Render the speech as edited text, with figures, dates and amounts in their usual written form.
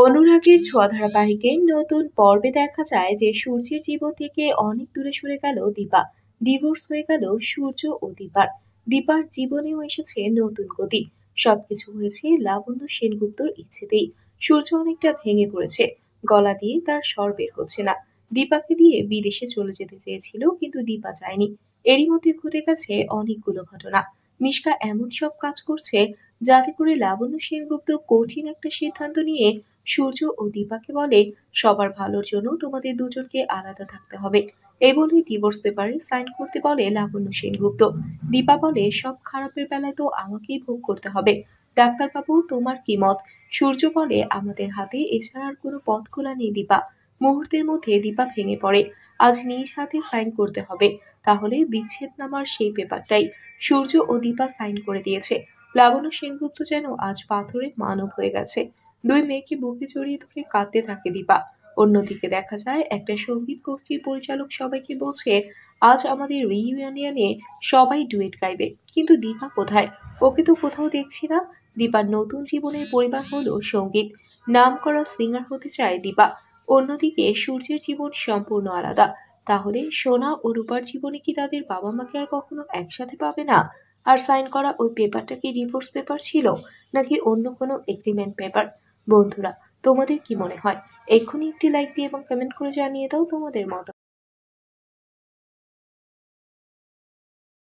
অনুরাগের ছোঁয়া ধারাবাহিকের নতুন পর্বে দেখা যায় যে সূর্যের জীবন থেকে অনেক দূরে সরে গেল দীপা। ডিভোর্স হয়ে গেল সূর্য ও দীপার। দীপার জীবনেও এসেছে নতুন গতি। সবকিছু হয়েছে লাবণ্য সেনগুপ্তর ইচ্ছেতেই। সূর্য অনেকটা ভেঙে পড়েছে, গলা দিয়ে তার স্বর বের হচ্ছে না। দীপাকে দিয়ে বিদেশে চলে যেতে চেয়েছিল, কিন্তু দীপা চায়নি। এরই মধ্যে ঘটে গেছে অনেকগুলো ঘটনা। মিশকা এমন সব কাজ করছে যাতে করে লাবণ্য সেনগুপ্ত কঠিন একটা সিদ্ধান্ত নিয়ে সূর্য ও দীপাকে বলে, সবার ভালোর জন্য তোমাদের দুজনকে আলাদা থাকতে হবে। এই বলে ডিভোর্স পেপারে সাইন করতে বলে লাবণ্য সেনগুপ্ত। দীপা বলে, সব খারাপের বেলায় তো আমাকেই ভোগ করতে হবে। ডাক্তারবাবু, তোমার কি মত? সূর্য বলে, আমাদের হাতে এছাড়া আর কোনো পথ খোলা নেই দীপা। মুহূর্তের মধ্যে দীপা ভেঙে পড়ে। আজ নিজ হাতে সাইন করতে হবে, তাহলে বিচ্ছেদনামার সেই পেপারটাই। সূর্য ও দীপা সাইন করে দিয়েছে। লাবণ্য সেনগুপ্ত যেন আজ পাথরে মানব হয়ে গেছে। দুই মেয়েকে বুকে জড়িয়ে ধরে কাঁদতে থাকে দীপা। অন্যদিকে দেখা যায় একটা সঙ্গীত গোষ্ঠীর পরিচালক সবাইকে বলছে, আজ আমাদের রিইউনিয়নে সবাই ডুয়েট গাইবে। কিন্তু দীপা কোথায়? ওকে তো কোথাও দেখছি না। দীপার নতুন জীবনের পরিবার হলো সঙ্গীত। নাম করা সিঙ্গার হতে চায় দীপা। অন্যদিকে সূর্যের জীবন সম্পূর্ণ আলাদা। তাহলে সোনা ও রূপার জীবনে কি তাদের বাবা মাকে আর কখনো একসাথে পাবে না? আর সাইন করা ওই পেপারটা কি ডিভোর্স পেপার ছিল, নাকি অন্য কোনো এগ্রিমেন্ট পেপার? বন্ধুরা, তোমাদের কি মনে হয়? এক্ষুনি একটি লাইক দিয়ে এবং কমেন্ট করে জানিয়ে দাও তোমাদের মত।